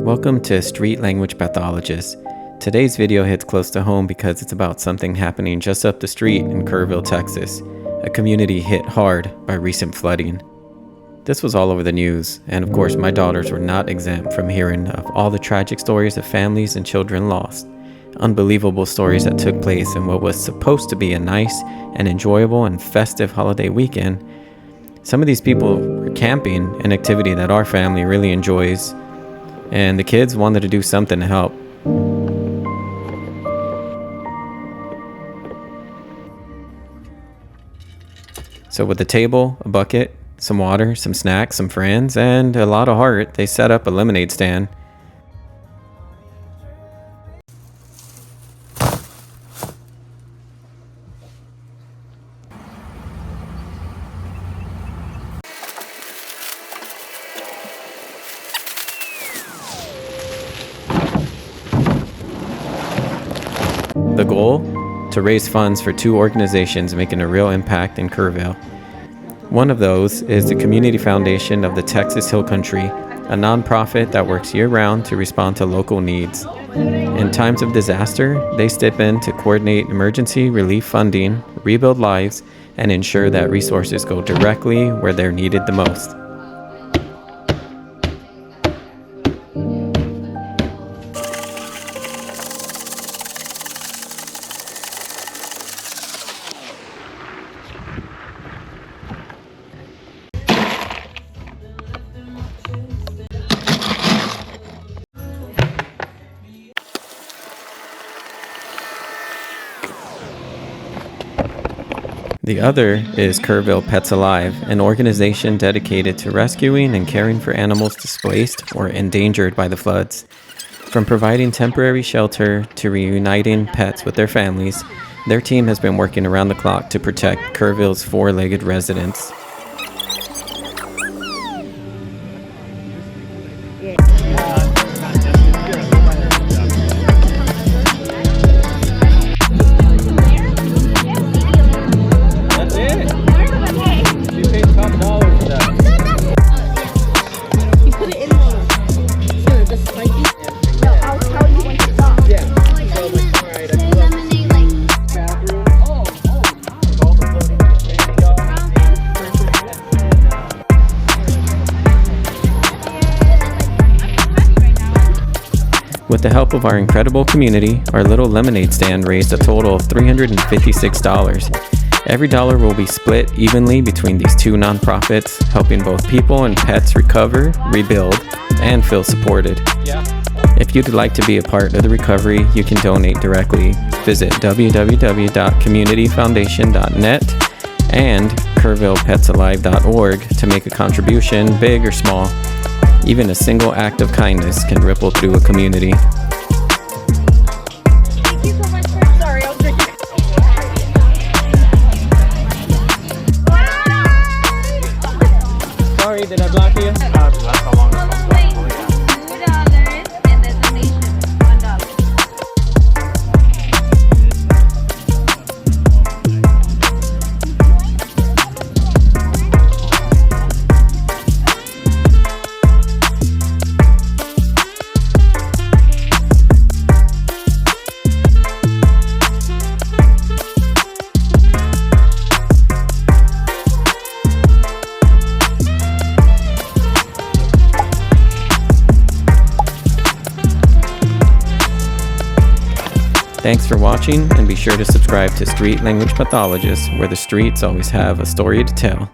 Welcome to Street Language Pathologist. Today's video hits close to home because it's about something happening just up the street in Kerrville, Texas, a community hit hard by recent flooding. This was all over the news, and of course my daughters were not exempt from hearing of all the tragic stories of families and children lost. Unbelievable stories that took place in what was supposed to be a nice and enjoyable and festive holiday weekend. Some of these people were camping, an activity that our family really enjoys, and the kids wanted to do something to help. So with a table, a bucket, some water, some snacks, some friends, and a lot of heart, they set up a lemonade stand. The goal? To raise funds for two organizations making a real impact in Kerrville. One of those is the Community Foundation of the Texas Hill Country, a nonprofit that works year-round to respond to local needs. In times of disaster, they step in to coordinate emergency relief funding, rebuild lives, and ensure that resources go directly where they're needed the most. The other is Kerrville Pets Alive, an organization dedicated to rescuing and caring for animals displaced or endangered by the floods. From providing temporary shelter to reuniting pets with their families, their team has been working around the clock to protect Kerrville's four-legged residents. With the help of our incredible community, our little lemonade stand raised a total of $356. Every dollar will be split evenly between these two nonprofits, helping both people and pets recover, rebuild, and feel supported. If you'd like to be a part of the recovery, you can donate directly. Visit www.communityfoundation.net and kerrvillepetsalive.org to make a contribution, big or small. Even a single act of kindness can ripple through a community. Thank you so much for... Sorry, I'll drink it. Sorry, did I block you? Thanks for watching, and be sure to subscribe to Street Language Pathologist, where the streets always have a story to tell.